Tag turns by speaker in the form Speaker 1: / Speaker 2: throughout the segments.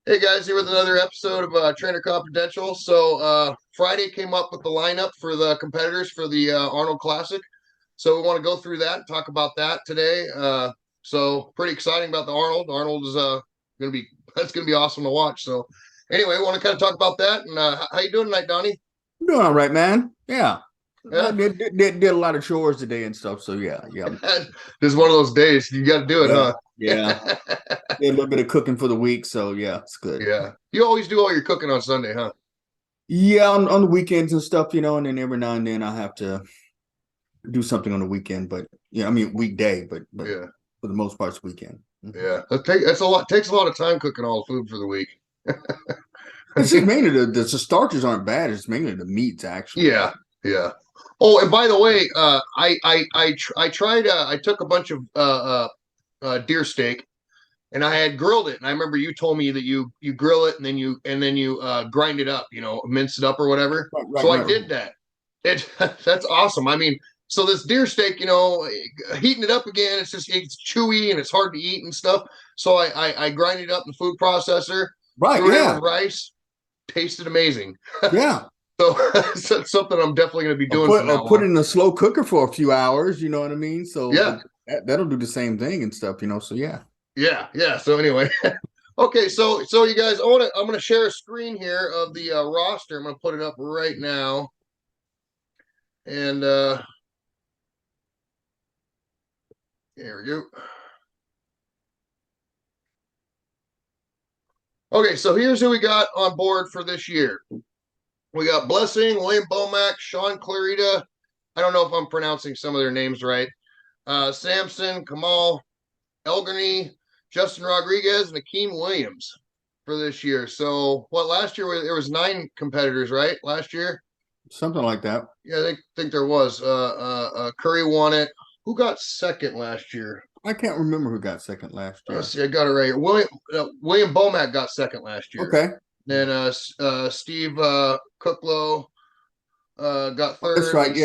Speaker 1: Hey guys, here with another episode of Trainer Confidential. Friday came up with the lineup for the competitors for the Arnold Classic. So we want to go through that and talk about that today. Pretty exciting about the Arnold. Arnold is going to be that's going to be awesome to watch. So anyway, we want to kind of talk about that. And how you doing tonight, Donnie?
Speaker 2: Doing all right, man. Yeah. I
Speaker 1: Yeah,
Speaker 2: did a lot of chores today and stuff. So yeah.
Speaker 1: this is one of those days you got to do it,
Speaker 2: Yeah.
Speaker 1: huh?
Speaker 2: Yeah. Did a little bit of cooking for the week. So yeah, it's good.
Speaker 1: Yeah, you always do all your cooking on Sunday, huh?
Speaker 2: Yeah, on the weekends and stuff, and then every now and then I have to do something on the weekend, but yeah, I mean weekday, but
Speaker 1: Yeah,
Speaker 2: for the most part it's weekend. Mhm.
Speaker 1: yeah. That's a lot. Takes a lot of time cooking all the food for the week.
Speaker 2: It's just mainly the starches aren't bad, it's mainly the meats actually.
Speaker 1: Yeah, yeah. Oh, and by the way, I tried. I took a bunch of deer steak, and I had grilled it. And I remember you told me that you grill it and then you grind it up, mince it up or whatever.
Speaker 2: Right,
Speaker 1: So
Speaker 2: right,
Speaker 1: I
Speaker 2: right.
Speaker 1: did that. It That's awesome. I mean, so this deer steak, heating it up again, it's chewy and it's hard to eat and stuff. So I grind it up in the food processor,
Speaker 2: Right,
Speaker 1: threw it in
Speaker 2: yeah.
Speaker 1: with rice, tasted amazing.
Speaker 2: Yeah.
Speaker 1: So that's something I'm definitely going to be
Speaker 2: Or
Speaker 1: doing from now
Speaker 2: put it
Speaker 1: on.
Speaker 2: in a slow cooker for a few hours, you know what I mean? So
Speaker 1: Yeah,
Speaker 2: that'll do the same thing and stuff. So yeah.
Speaker 1: yeah, yeah. So anyway, okay. So you guys, I'm gonna share a screen here of the roster. I'm gonna put it up right now, and here we go. Okay, so here's who we got on board for this year. We got Blessing, William Bomack, Sean Clarita. I don't know if I'm pronouncing some of their names right. Samson, Kamal, Elgany, Justin Rodriguez, and Akeem Williams for this year. So what last year there was 9 competitors, right? Last year?
Speaker 2: Something like that.
Speaker 1: Yeah, I think there was. Curry won it. Who got second last year?
Speaker 2: I can't remember who got second last
Speaker 1: Let's
Speaker 2: year.
Speaker 1: see, I got it right here. William Bomack got second last year.
Speaker 2: Okay.
Speaker 1: Then Steve Cooklow got
Speaker 2: Oh, that's
Speaker 1: third. Then
Speaker 2: right.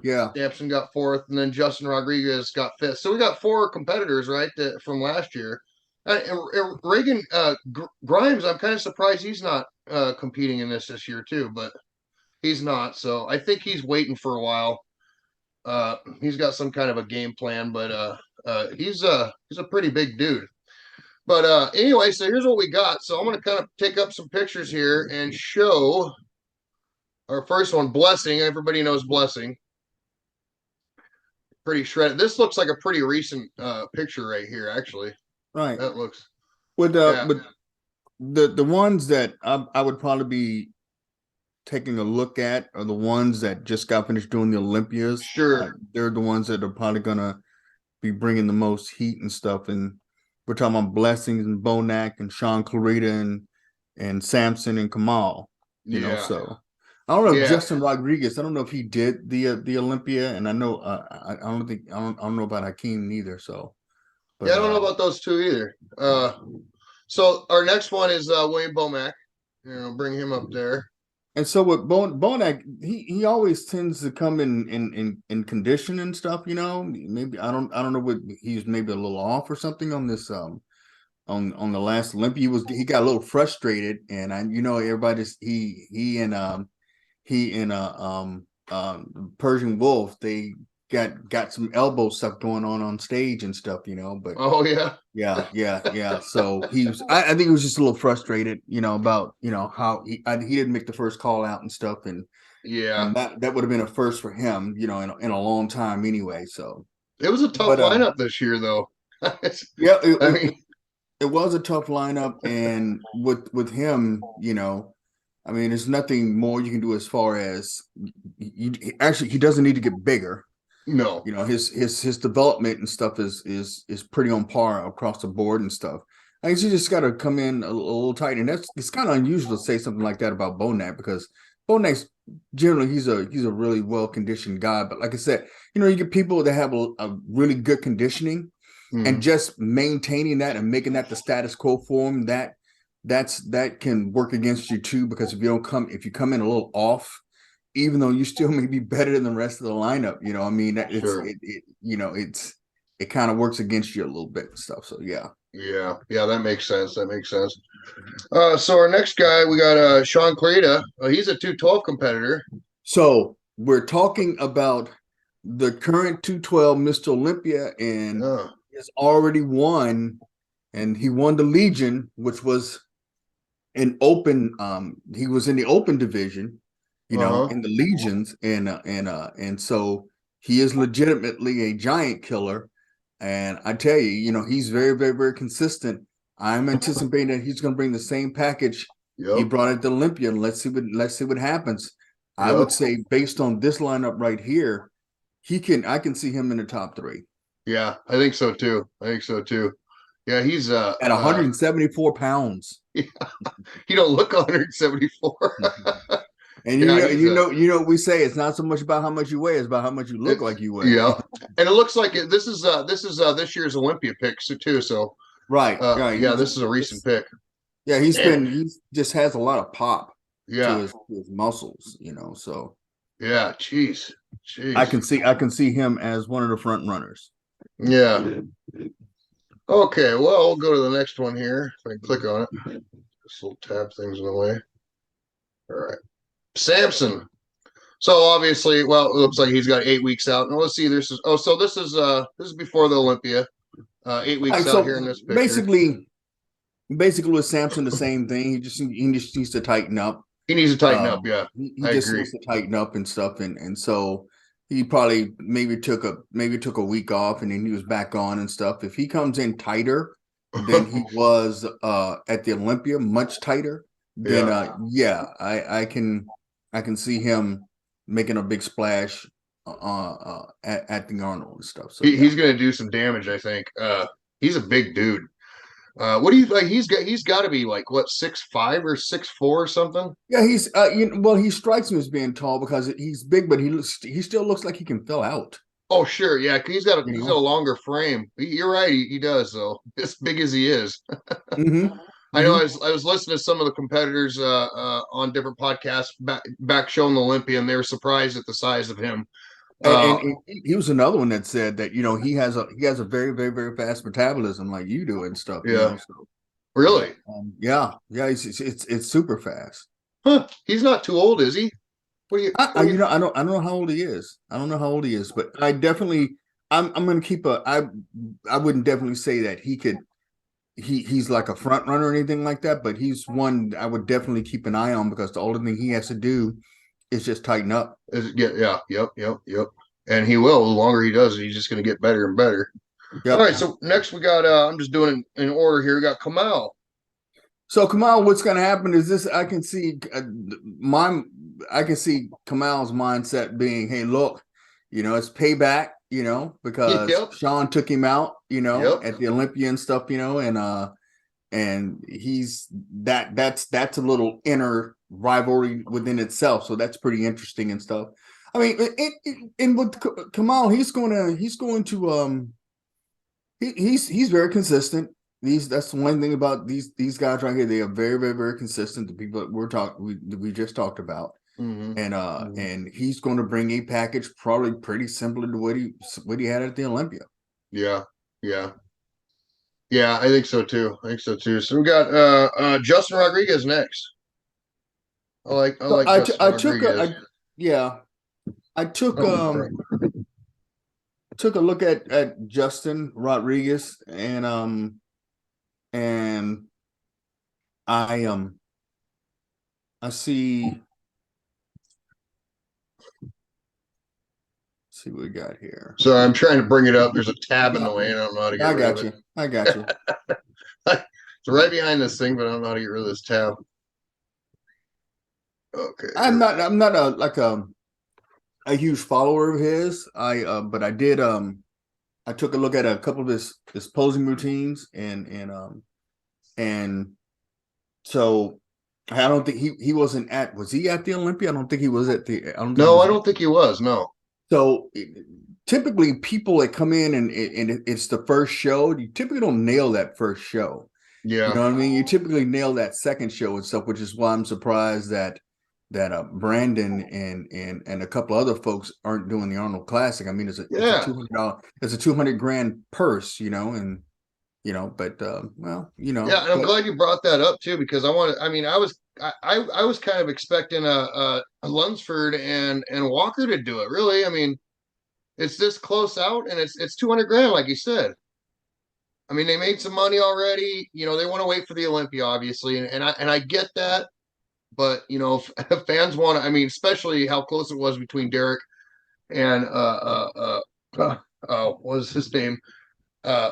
Speaker 2: Yeah.
Speaker 1: Sampson got fourth, and then Justin Rodriguez got fifth. So we got 4 competitors, right, from last year. And Reagan Grimes, I'm kind of surprised he's not competing in this year too, but he's not. So I think he's waiting for a while. He's got some kind of a game plan, but he's a pretty big dude. But anyway, so here's what we got. So I'm gonna kind of take up some pictures here and show our first one, Blessing. Everybody knows Blessing. Pretty shredded. This looks like a pretty recent picture right here, actually.
Speaker 2: Right.
Speaker 1: That looks,
Speaker 2: With
Speaker 1: yeah,
Speaker 2: but the ones that I would probably be taking a look at are the ones that just got finished doing the Olympias.
Speaker 1: sure.
Speaker 2: They're the ones that are probably gonna be bringing the most heat and stuff. And we're talking about Blessings and Bonac and Sean Clarita and Samson and Kamal.
Speaker 1: Yeah,
Speaker 2: So I don't know if
Speaker 1: yeah,
Speaker 2: Justin Rodriguez. I don't know if he did the Olympia, and I know I don't know about Hakeem neither. So,
Speaker 1: yeah.
Speaker 2: but
Speaker 1: I don't know about those two either. So our next one is William Bomack. Bring him up there.
Speaker 2: and so with Bonac, he always tends to come in condition and stuff. Maybe I don't know what he's maybe a little off or something on this on the last Olympia. He got a little frustrated, and everybody's he and Persian Wolf, they got some elbow stuff going on stage and stuff. But
Speaker 1: Oh yeah,
Speaker 2: yeah. So I think he was just a little frustrated, about how he didn't make the first call out and stuff, and
Speaker 1: yeah.
Speaker 2: and that would have been a first for him, in a long time anyway. So,
Speaker 1: It was a tough
Speaker 2: but
Speaker 1: lineup this year, though.
Speaker 2: yeah,
Speaker 1: I mean,
Speaker 2: it was a tough lineup, and with him, I mean, there's nothing more you can do as far as actually he doesn't need to get bigger.
Speaker 1: no,
Speaker 2: His development and stuff is pretty on par across the board and stuff. I guess you just got to come in a little tight, and it's kind of unusual to say something like that about Bonac because Bonac's generally he's a really well conditioned guy, but like I said, you get people that have a really good conditioning and
Speaker 1: hmm,
Speaker 2: just maintaining that and making that the status quo for them, that can work against you too, because if you come in a little off, even though you still may be better than the rest of the lineup, I mean,
Speaker 1: sure.
Speaker 2: it kind of works against you a little bit and stuff. So yeah.
Speaker 1: Yeah, yeah, that makes sense. That makes sense. So our next guy, we got Sean Clada. He's a 212 competitor.
Speaker 2: So we're talking about the current 212 Mr. Olympia, and
Speaker 1: Uh,
Speaker 2: has already won, and he won the Legion, which was an open. He was in the open division,
Speaker 1: uh-huh.
Speaker 2: in the Legions, and so he is legitimately a giant killer. And I tell you, he's very, very, very consistent. I'm anticipating that he's going to bring the same package he
Speaker 1: Yep.
Speaker 2: brought at the Olympia. And let's see what happens. I would
Speaker 1: Yep.
Speaker 2: say based on this lineup right here, I can see him in the top three
Speaker 1: Yeah, I think so too. I think so too. Yeah, he's
Speaker 2: at 174 pounds.
Speaker 1: he don't look 174.
Speaker 2: And
Speaker 1: Yeah, he's
Speaker 2: we say it's not so much about how much you weigh, it's about how much you look
Speaker 1: it's
Speaker 2: like you weigh.
Speaker 1: yeah. And it looks like this year's Olympia pick too. So
Speaker 2: Right, right.
Speaker 1: yeah, this is a recent pick.
Speaker 2: Yeah,
Speaker 1: Man,
Speaker 2: he just has a lot of pop to
Speaker 1: yeah.
Speaker 2: his muscles, so
Speaker 1: Yeah, jeez.
Speaker 2: I
Speaker 1: Jeez.
Speaker 2: can see him as one of the front runners.
Speaker 1: Yeah. Okay, well, we'll go to the next one here. If I can click on it. This will tab things in the way. All right. Samson. So obviously, well, it looks like he's got 8 weeks out. And let's see, this is before the Olympia. 8 weeks
Speaker 2: Right,
Speaker 1: out here
Speaker 2: so
Speaker 1: in this picture.
Speaker 2: basically with Samson the same thing. He just needs to tighten up.
Speaker 1: He needs to tighten up, yeah.
Speaker 2: He
Speaker 1: I
Speaker 2: just
Speaker 1: agree.
Speaker 2: needs to tighten up and stuff, and so he probably maybe took a week off, and then he was back on and stuff. If he comes in tighter than he was at the Olympia, much tighter, then
Speaker 1: Yeah.
Speaker 2: yeah, I can see him making a big splash at the Arnold and stuff. So yeah.
Speaker 1: He's gonna do some damage, I think. He's a big dude. What do you like? He's got to be like what 6'5" or 6'4" or something.
Speaker 2: Yeah, he's well, he strikes me as being tall because he's big, but he still looks like he can fill out.
Speaker 1: Oh sure, yeah.
Speaker 2: You
Speaker 1: He's got a
Speaker 2: know.
Speaker 1: longer frame. You're right. He does though. As big as he is.
Speaker 2: Mm-hmm.
Speaker 1: I know.
Speaker 2: Mm-hmm.
Speaker 1: I was listening to some of the competitors on different podcasts back showing the Olympia, and they were surprised at the size of him.
Speaker 2: And he was another one that said that he has a very, very, very fast metabolism like you do and stuff.
Speaker 1: Yeah,
Speaker 2: So yeah,
Speaker 1: really.
Speaker 2: yeah, it's super fast.
Speaker 1: Huh? He's not too old, is he? What do you?
Speaker 2: I
Speaker 1: What do
Speaker 2: you
Speaker 1: you?
Speaker 2: know I don't know how old he is. I don't know how old he is, but I definitely I'm gonna keep a I wouldn't definitely say that he's like a front runner or anything like that, but he's one I would definitely keep an eye on because the only thing he has to do is just tighten up.
Speaker 1: Yeah, yeah, yep. And he will. The longer he does, he's just going to get better and better. All
Speaker 2: Yep.
Speaker 1: right. So next we got. I'm just doing it in order here. We got Kamal.
Speaker 2: So Kamal, what's going to happen is this: my I can see Kamal's mindset being, "Hey, look, it's payback, because
Speaker 1: Yep.
Speaker 2: Sean took him out,
Speaker 1: Yep.
Speaker 2: at the Olympia and stuff, and he's that's a little inner rivalry within itself. So that's pretty interesting and stuff. I mean, and with Kamal, he's very consistent. That's one thing about these guys right here. They are very, very, very consistent. The people that we just talked about,
Speaker 1: Mm-hmm.
Speaker 2: and he's going to bring a package probably pretty similar to what he had at the Olympia.
Speaker 1: Yeah. Yeah. Yeah. I think so too. I think so too. So we got Justin Rodriguez next. I
Speaker 2: So
Speaker 1: like Justin Rodriguez.
Speaker 2: yeah, I took
Speaker 1: Oh, sorry.
Speaker 2: took a look at Justin Rodriguez, and I see what we got here.
Speaker 1: So I'm trying to bring it up. There's a tab in
Speaker 2: Yeah,
Speaker 1: the way, and I don't know how to get
Speaker 2: I
Speaker 1: rid of
Speaker 2: got
Speaker 1: it.
Speaker 2: you. I got you.
Speaker 1: It's right behind this thing, but I don't know how to get rid of this tab. Okay,
Speaker 2: I'm
Speaker 1: here we
Speaker 2: not
Speaker 1: go.
Speaker 2: I'm not a huge follower of his. But I took a look at a couple of his posing routines, and so I don't think he wasn't at was he at the Olympia? I don't think he was at the I don't think he
Speaker 1: No,
Speaker 2: was
Speaker 1: I
Speaker 2: at
Speaker 1: don't think he was. No.
Speaker 2: so typically people that come in and it's the first show, you typically don't nail that first show. You
Speaker 1: Yeah.
Speaker 2: know what I mean? You typically nail that second show and stuff, which is why I'm surprised that Brandon and a couple other folks aren't doing the Arnold Classic. I mean, it's a
Speaker 1: Yeah.
Speaker 2: $200 it's a 200 grand purse, and But well,
Speaker 1: Yeah, and I'm
Speaker 2: but
Speaker 1: glad you brought that up too, because I mean, I was kind of expecting a Lunsford and Walker to do it. Really, I mean, it's this close out, and it's 200 grand, like you said. I mean, they made some money already. They want to wait for the Olympia, obviously, and I get that. But if fans want to, I mean, especially how close it was between Derek and what was his name? Uh,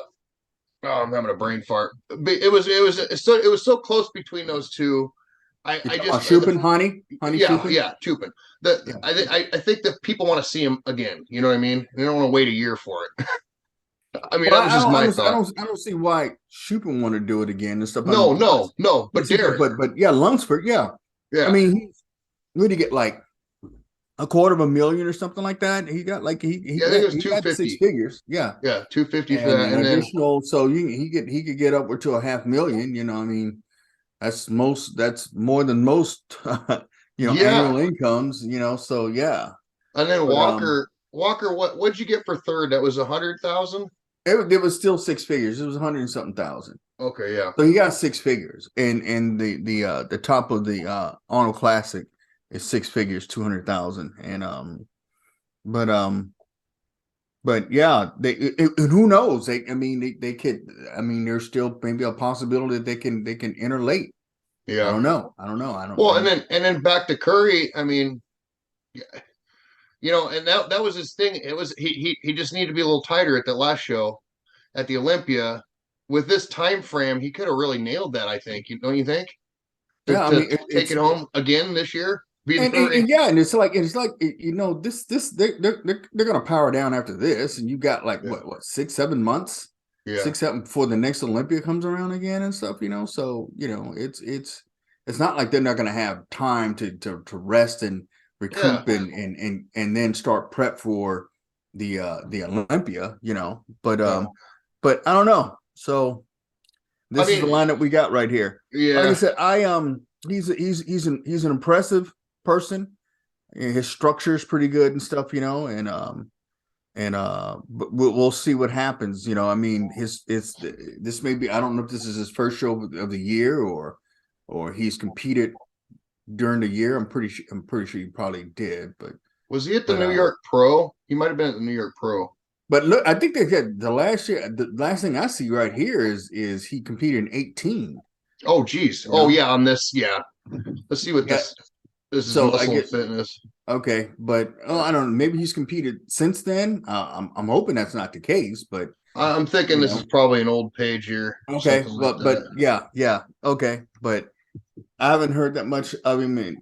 Speaker 1: oh, I'm having a brain fart. But it was so close between those two. I
Speaker 2: you're
Speaker 1: I
Speaker 2: talking about
Speaker 1: just
Speaker 2: Shupin, honey
Speaker 1: yeah,
Speaker 2: Shupin.
Speaker 1: yeah, Tupin. The
Speaker 2: Yeah.
Speaker 1: I think that people want to see him again. You know what I mean? They don't want to wait a year for it. I mean,
Speaker 2: Well,
Speaker 1: that was
Speaker 2: I
Speaker 1: just
Speaker 2: don't, I
Speaker 1: my
Speaker 2: don't, I
Speaker 1: thought.
Speaker 2: don't, I don't see why Shupin want to do it again and stuff. I
Speaker 1: No,
Speaker 2: mean,
Speaker 1: no, no.
Speaker 2: but
Speaker 1: But
Speaker 2: see,
Speaker 1: Derek,
Speaker 2: but yeah, Lunsford, yeah. I
Speaker 1: yeah,
Speaker 2: mean, he's really get like a quarter of a million or something like that. He got like he
Speaker 1: yeah. I think it
Speaker 2: got
Speaker 1: was
Speaker 2: he
Speaker 1: two
Speaker 2: got six
Speaker 1: fifty.
Speaker 2: figures, yeah,
Speaker 1: Yeah, 250 for
Speaker 2: and
Speaker 1: that,
Speaker 2: an
Speaker 1: and then
Speaker 2: additional. So he could get upward to a half million. I mean, That's more than most,
Speaker 1: yeah,
Speaker 2: annual incomes. So yeah,
Speaker 1: and then
Speaker 2: but
Speaker 1: Walker. What'd you get for third? That was 100,000.
Speaker 2: it was still six figures. It was 100 and something thousand.
Speaker 1: Okay, yeah,
Speaker 2: So he got six figures, and the top of the Arnold Classic is six figures, 200,000, but but yeah, and who knows? I mean, they could. I mean, there's still maybe a possibility that they can enter late. I
Speaker 1: yeah.
Speaker 2: don't know. I don't know. I
Speaker 1: Well, and
Speaker 2: don't.
Speaker 1: then back to Curry. I mean, and that was his thing. It was he just needed to be a little tighter at that last show at the Olympia. With this time frame, he could have really nailed that. I think. Don't you think? To
Speaker 2: Yeah, I
Speaker 1: to
Speaker 2: mean,
Speaker 1: take it home again this year, be
Speaker 2: and,
Speaker 1: the
Speaker 2: and,
Speaker 1: ring.
Speaker 2: and yeah, and it's like this they're gonna power down after this, and you got like
Speaker 1: Yeah,
Speaker 2: what 6 7 months,
Speaker 1: yeah,
Speaker 2: 6 7 before the next Olympia comes around again and stuff. So it's not like they're not gonna have time to rest and
Speaker 1: yeah,
Speaker 2: recoup and then start prep for the Olympia.
Speaker 1: yeah.
Speaker 2: But I don't know. So
Speaker 1: I
Speaker 2: this is the
Speaker 1: mean,
Speaker 2: lineup we got right here. Like I
Speaker 1: yeah,
Speaker 2: said, he's an impressive person. His structure is pretty good and stuff, but we'll see what happens. I mean, his it's this may be, I don't know if this is his first show of the year, or he's competed during the year. I'm pretty sure he probably did,
Speaker 1: was he at the
Speaker 2: but
Speaker 1: New York Pro? He might have been at the New York Pro.
Speaker 2: but look, I think they had the last year. The last thing I see right here is he competed in 18.
Speaker 1: Oh, geez.
Speaker 2: You
Speaker 1: Oh,
Speaker 2: know,
Speaker 1: yeah. On this, yeah. Let's see what
Speaker 2: yeah.
Speaker 1: this is.
Speaker 2: So I
Speaker 1: Muscle and
Speaker 2: get
Speaker 1: Fitness.
Speaker 2: okay, but I don't know. Maybe he's competed since then. I'm hoping that's not the case, but
Speaker 1: I'm thinking
Speaker 2: you
Speaker 1: this is
Speaker 2: know,
Speaker 1: probably an old page here,
Speaker 2: okay,
Speaker 1: something like
Speaker 2: but
Speaker 1: that.
Speaker 2: yeah, okay, but I haven't heard that much. I mean,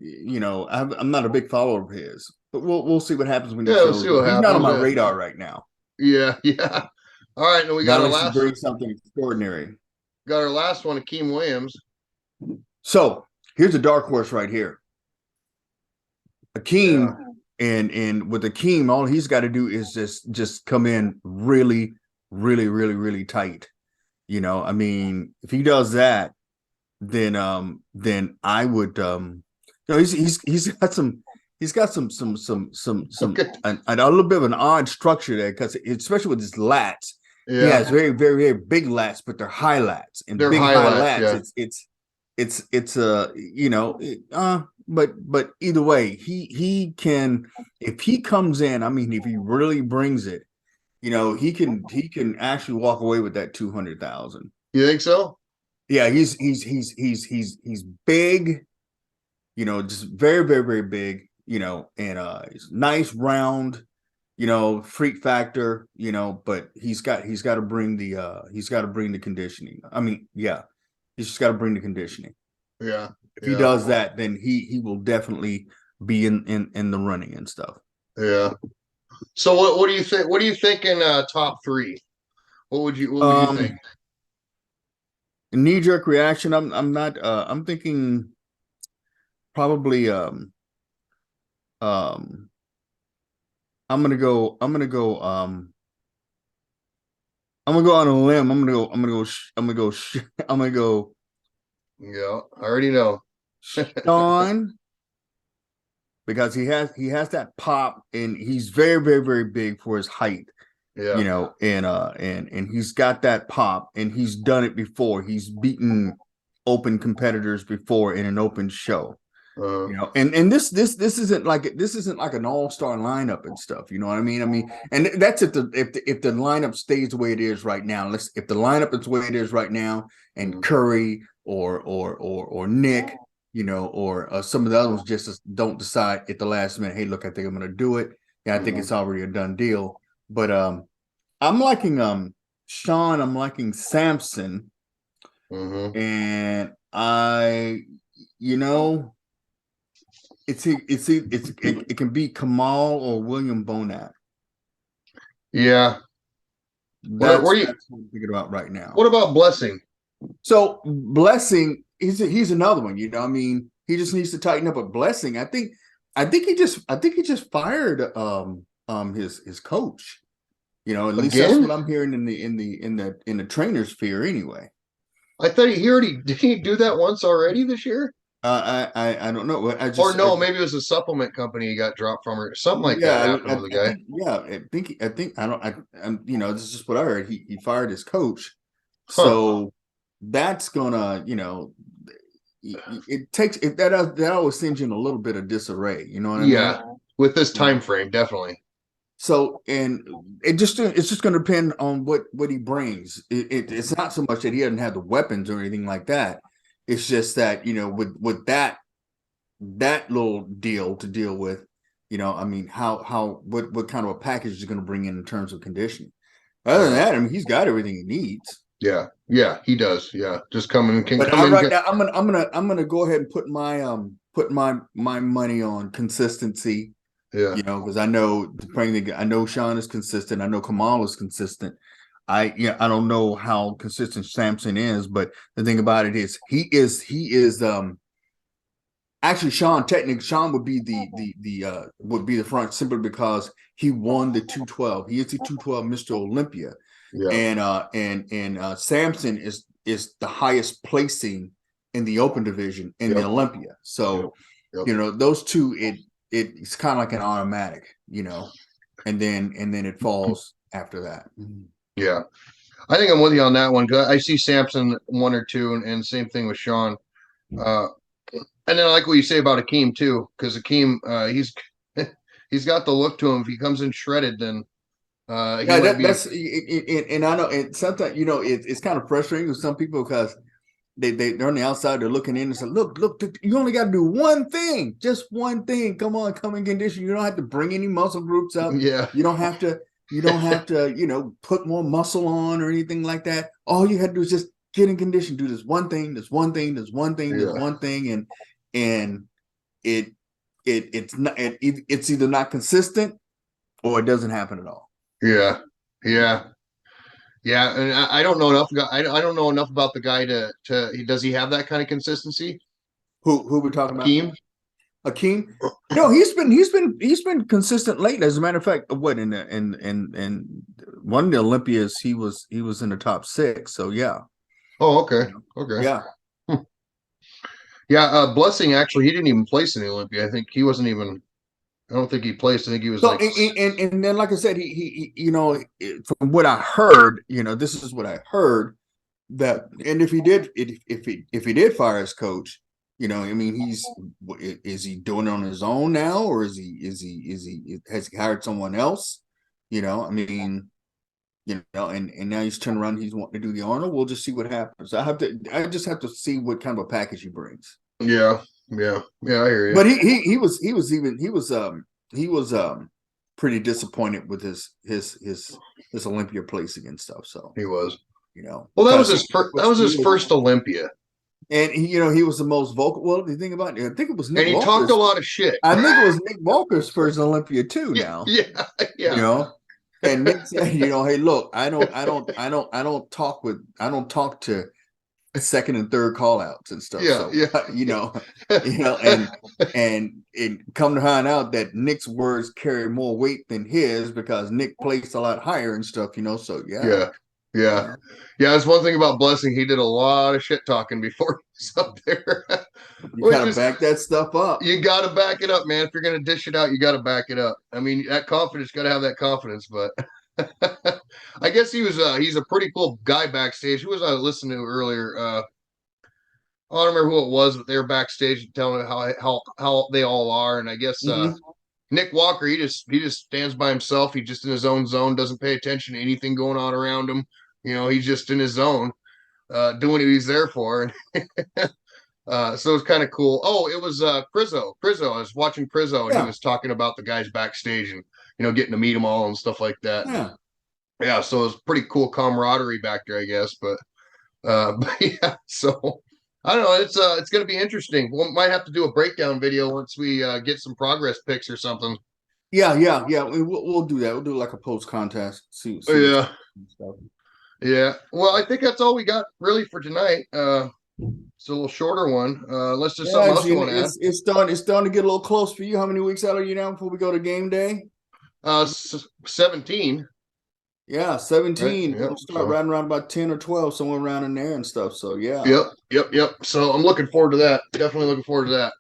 Speaker 2: I'm not a big follower of his, but we'll see what happens when he
Speaker 1: Yeah, we'll
Speaker 2: shows
Speaker 1: see
Speaker 2: up.
Speaker 1: what
Speaker 2: He's not on
Speaker 1: happens.
Speaker 2: my
Speaker 1: Yeah,
Speaker 2: radar right now,
Speaker 1: yeah, yeah. All right, and we
Speaker 2: not unless he brings something extraordinary.
Speaker 1: got our last one, Akeem Williams.
Speaker 2: So here's a dark horse right here.
Speaker 1: Yeah,
Speaker 2: Akeem, and with Akeem, all he's got to do is just come in really, really, really, really tight. I mean, if he does that, then I would he's got some
Speaker 1: okay.
Speaker 2: a little bit of an odd structure there, because especially with his lats, he
Speaker 1: Yeah,
Speaker 2: has very, very, very big lats, but they're high lats, and
Speaker 1: they're
Speaker 2: big high
Speaker 1: highlights.
Speaker 2: lats.
Speaker 1: Yeah.
Speaker 2: But either way, he can, if he comes in. I mean, if he really brings it, he can actually walk away with that 200,000.
Speaker 1: You think so?
Speaker 2: Yeah, he's big, just very, very, very big, and he's nice, round, freak factor, but he's got to bring the conditioning. I mean, yeah, he's just got to bring the conditioning.
Speaker 1: Yeah,
Speaker 2: If he
Speaker 1: yeah,
Speaker 2: does that, then he will definitely be in the running and stuff.
Speaker 1: yeah. So what do you think? What do you think in top three? What would you think?
Speaker 2: Um, Knee jerk reaction. I'm not. I'm thinking probably. Um, I'm gonna go. I'm gonna go. I'm gonna go on a limb. I'm gonna go. I'm gonna go. I'm gonna go. I'm gonna go.
Speaker 1: Yeah, I already know.
Speaker 2: Sean, because he has that pop, and he's very, very, very big for his height.
Speaker 1: Yeah.
Speaker 2: and he's got that pop, and he's done it before. He's beaten open competitors before in an open show.
Speaker 1: Uh,
Speaker 2: And this isn't like an all-star lineup and stuff, you know what I mean? And that's if the lineup stays the way it is right now. If the lineup is the way it is right now, and
Speaker 1: mm,
Speaker 2: Curry or Nick, or some of the other ones just don't decide at the last minute, hey, look, I think I'm gonna do it. Yeah, I think
Speaker 1: mm,
Speaker 2: it's already a done deal. But I'm liking Sean, I'm liking Samson,
Speaker 1: mm-hmm.
Speaker 2: and I you know it can be Kamal or William Bonat.
Speaker 1: Yeah. Where
Speaker 2: That's
Speaker 1: do you?
Speaker 2: what I'm thinking about right now.
Speaker 1: What about Blessing?
Speaker 2: So Blessing, he's another one. He just needs to tighten up. A Blessing, I think he just fired his coach. At least that's
Speaker 1: Again?
Speaker 2: what I'm hearing in the trainer sphere anyway.
Speaker 1: I thought he already did. He do that once already this year,
Speaker 2: I don't know.
Speaker 1: or no? Maybe it was a supplement company he got dropped from, or something like that
Speaker 2: Yeah,
Speaker 1: happened with the
Speaker 2: I
Speaker 1: guy.
Speaker 2: think yeah, I think I don't this is just what I heard. He fired his coach,
Speaker 1: Huh?
Speaker 2: so that's gonna it takes it that always sends you in a little bit of disarray. You know what I mean?
Speaker 1: Yeah. With this
Speaker 2: You
Speaker 1: time
Speaker 2: know.
Speaker 1: frame, definitely.
Speaker 2: So and it's just going to depend on what he brings. It's not so much that he doesn't have the weapons or anything like that. It's just that with that little deal to deal with, how what kind of a package is going to bring in terms of conditioning. Other than
Speaker 1: Yeah.
Speaker 2: that, he's got everything he needs.
Speaker 1: Yeah. Yeah. He does. Yeah. Just come in. Can
Speaker 2: But
Speaker 1: come
Speaker 2: I
Speaker 1: in.
Speaker 2: right now, I'm gonna go ahead and put my money on consistency.
Speaker 1: Yeah.
Speaker 2: Because I know Sean is consistent. I know Kamal is consistent. I don't know how consistent Samson is, but the thing about it is he is actually, Sean would be the front, simply because he won the 212. He is the 212 Mr. Olympia,
Speaker 1: Yeah.
Speaker 2: and Samson is the highest placing in the open division in the
Speaker 1: Yep.
Speaker 2: Olympia.
Speaker 1: Yep.
Speaker 2: So
Speaker 1: Yep.
Speaker 2: those two, it's kind of like an automatic, and then it falls after that.
Speaker 1: Yeah. I think I'm with you on that one. 'Cause I see Samson one or two, and same thing with Sean. Uh, and then I like what you say about Akeem too, because Akeem, he's got the look to him. If he comes in shredded, then he
Speaker 2: Yeah,
Speaker 1: might be.
Speaker 2: and I know, and sometimes it's kind of frustrating with some people because they're on the outside, they're looking in and say, look, you only got to do one thing, just one thing. Come on, come in condition. You don't have to bring any muscle groups up.
Speaker 1: Yeah.
Speaker 2: You don't have to. You don't have to, put more muscle on or anything like that. All you had to do is just get in condition, do this one thing, this one thing, this one thing, this
Speaker 1: Yeah.
Speaker 2: one thing, and it it's either not consistent or it doesn't happen at all.
Speaker 1: Yeah. Yeah. Yeah. And I don't know enough. I don't know enough about the guy does he have that kind of consistency?
Speaker 2: Who we're talking about?
Speaker 1: Akeem?
Speaker 2: Akeem? No, he's been consistent lately. As a matter of fact, what in one of the Olympias he was in the top 6. So yeah,
Speaker 1: Oh, okay. Okay.
Speaker 2: yeah.
Speaker 1: Yeah. Blessing, actually, he didn't even place in the Olympia. I think he wasn't even, I don't think he placed. I think he was
Speaker 2: So
Speaker 1: like,
Speaker 2: and then, like I said, from what I heard, this is what I heard, that, and if he did fire his coach, is he doing it on his own now, or is he has he hired someone else? And now he's turned around, he's wanting to do the Arnold. We'll just see what happens. I just have to see what kind of a package he brings.
Speaker 1: yeah. Yeah. Yeah. I hear you.
Speaker 2: But he was pretty disappointed with his Olympia placing and stuff. So
Speaker 1: He was. Well, that was
Speaker 2: because
Speaker 1: his first Olympia.
Speaker 2: he was the most vocal. Well, the thing about it, I think it was Nick
Speaker 1: And he talked
Speaker 2: Walker's.
Speaker 1: a lot of shit.
Speaker 2: I think it was Nick Walker's first Olympia too.
Speaker 1: Yeah,
Speaker 2: Now,
Speaker 1: yeah,
Speaker 2: you
Speaker 1: yeah,
Speaker 2: know, and Nick said, hey, look, I don't talk to second and third call outs and stuff.
Speaker 1: yeah,
Speaker 2: So,
Speaker 1: yeah.
Speaker 2: and come to find out that Nick's words carry more weight than his, because Nick placed a lot higher and stuff. So yeah.
Speaker 1: Yeah, yeah, yeah. That's one thing about Blessing. He did a lot of shit talking before he was up there,
Speaker 2: You
Speaker 1: which
Speaker 2: gotta
Speaker 1: is,
Speaker 2: back that stuff up.
Speaker 1: you got to back it up, man. If you're gonna dish it out, you got to back it up. I mean, that confidence, got to have that confidence. But I guess he's a pretty cool guy backstage. Who was I listening to earlier? I don't remember who it was, but they were backstage telling me how they all are. And I guess
Speaker 2: Mhm.
Speaker 1: Nick Walker, he just stands by himself. He's just in his own zone, doesn't pay attention to anything going on around him. He's just in his zone, doing what he's there for. And so it's kind of cool. Oh, it was Prizzo. Prizzo. I was watching Prizzo, and he
Speaker 2: Yeah,
Speaker 1: was talking about the guys backstage and getting to meet them all and stuff like that. And
Speaker 2: yeah.
Speaker 1: yeah, so it was pretty cool camaraderie back there, I guess. But but yeah, so I don't know. It's going to be interesting. We might have to do a breakdown video once we get some progress pics or something.
Speaker 2: Yeah. We'll do that. We'll do like a post contest. See what's
Speaker 1: Yeah,
Speaker 2: stuff.
Speaker 1: yeah. Well, I think that's all we got really for tonight. It's a little shorter one. Unless there's
Speaker 2: Yeah,
Speaker 1: something else you want to add.
Speaker 2: it's starting to get a little close for you. How many weeks out are you now before we go to game day?
Speaker 1: 17,
Speaker 2: Yeah,
Speaker 1: right?
Speaker 2: 17.
Speaker 1: Yep.
Speaker 2: We'll start
Speaker 1: So
Speaker 2: riding around about 10 or 12, somewhere around in there and stuff. So yeah.
Speaker 1: yep. So I'm looking forward to that. Definitely looking forward to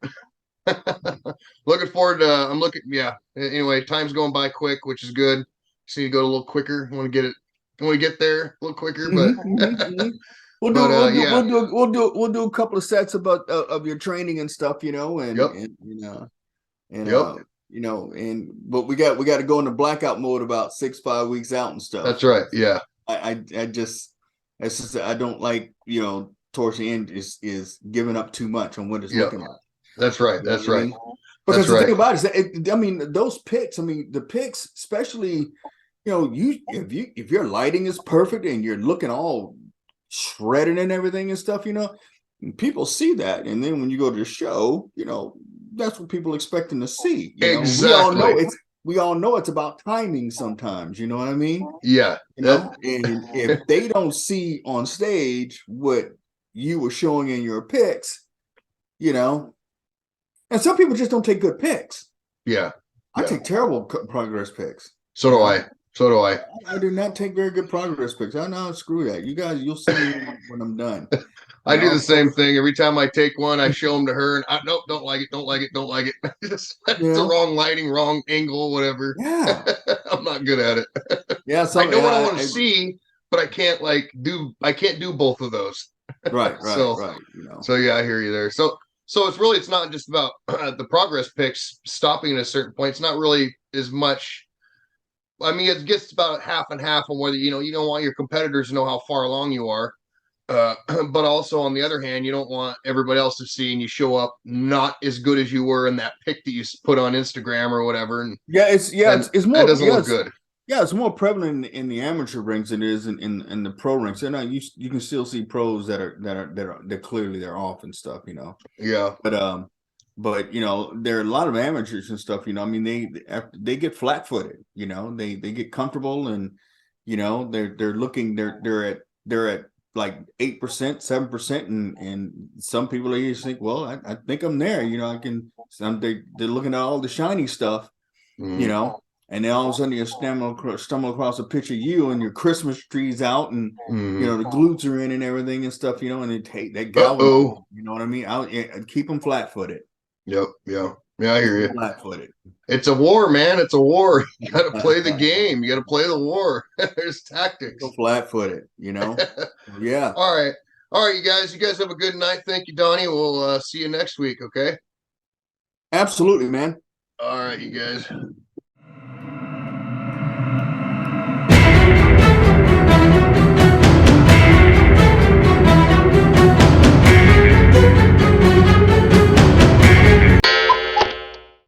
Speaker 1: that. Looking forward to. I'm looking. Yeah. Anyway, time's going by quick, which is good. Just need to go a little quicker. I want to get it. I want to get there a little quicker, but
Speaker 2: Mm-hmm. We'll do
Speaker 1: but
Speaker 2: we'll do
Speaker 1: yeah.
Speaker 2: we'll do a couple of sets about of your training and stuff,
Speaker 1: Yep.
Speaker 2: and and
Speaker 1: Yep.
Speaker 2: and but we got to go into blackout mode about 5 weeks out and stuff.
Speaker 1: That's right. Yeah.
Speaker 2: I just it's just I don't like towards the end is giving up too much on what it's
Speaker 1: Yep.
Speaker 2: looking like.
Speaker 1: That's right.
Speaker 2: You know
Speaker 1: That's
Speaker 2: what I
Speaker 1: right.
Speaker 2: mean?
Speaker 1: That's
Speaker 2: Because the
Speaker 1: right.
Speaker 2: thing about it is that I mean those picks. I mean the picks, especially you if your lighting is perfect and you're looking all shredded and everything and stuff, people see that, and then when you go to the show, that's what people expecting to see.
Speaker 1: Exactly.
Speaker 2: We all know it's about timing sometimes. You know what I mean?
Speaker 1: Yeah.
Speaker 2: And if they don't see on stage what you were showing in your picks, you know, and some people just don't take good picks.
Speaker 1: Yeah.
Speaker 2: I
Speaker 1: Yeah.
Speaker 2: take terrible progress picks.
Speaker 1: So do I. So do I.
Speaker 2: I do not take very good progress picks. I know, screw that. You guys, you'll see me when I'm done.
Speaker 1: I do the
Speaker 2: I'll
Speaker 1: same
Speaker 2: post.
Speaker 1: thing every time I take one. I show them to her, and nope, don't like it, don't like it, don't like it. It's the
Speaker 2: Yeah,
Speaker 1: wrong lighting, wrong angle, whatever.
Speaker 2: yeah,
Speaker 1: I'm not good at it.
Speaker 2: yeah.
Speaker 1: I
Speaker 2: Some,
Speaker 1: know what I
Speaker 2: yeah,
Speaker 1: want to see, but I can't do both of those. So
Speaker 2: right.
Speaker 1: so yeah, I hear you there. So it's not just about the progress picks stopping at a certain point. It's not really as much. I mean, it gets about half and half on whether you don't want your competitors to know how far along you are. Uh, but also on the other hand, you don't want everybody else to see and you show up not as good as you were in that pic that you put on Instagram or whatever, and then
Speaker 2: it's
Speaker 1: that
Speaker 2: more
Speaker 1: doesn't look good.
Speaker 2: it's more prevalent in the amateur rings than it is in the pro rings. So now you can still see pros that clearly they're off and stuff,
Speaker 1: Yeah.
Speaker 2: But there are a lot of amateurs and stuff. I mean they get flat footed. They get comfortable and they're looking they're at like 8%, 7%, and some people they just think, well, I think I'm there. I can. They're looking at all the shiny stuff, you
Speaker 1: Mm,
Speaker 2: know, and then all of a sudden you stumble across a picture of you and your Christmas trees out and
Speaker 1: mm.
Speaker 2: the glutes are in and everything and stuff, and it take that galvanizes.
Speaker 1: Uh-oh.
Speaker 2: You know what I mean? Keep them flat footed.
Speaker 1: Yep. Yeah. Yeah, I
Speaker 2: Keep
Speaker 1: hear
Speaker 2: them
Speaker 1: you.
Speaker 2: flat footed.
Speaker 1: It's a war, man. It's a war. You got to play the game. You got to play the war. There's
Speaker 2: Keep them
Speaker 1: tactics.
Speaker 2: flat footed. Yeah,
Speaker 1: All right. All right, you guys. You guys have a good night. Thank you, Donnie. We'll see you next week. Okay.
Speaker 2: absolutely, man.
Speaker 1: All right, you guys.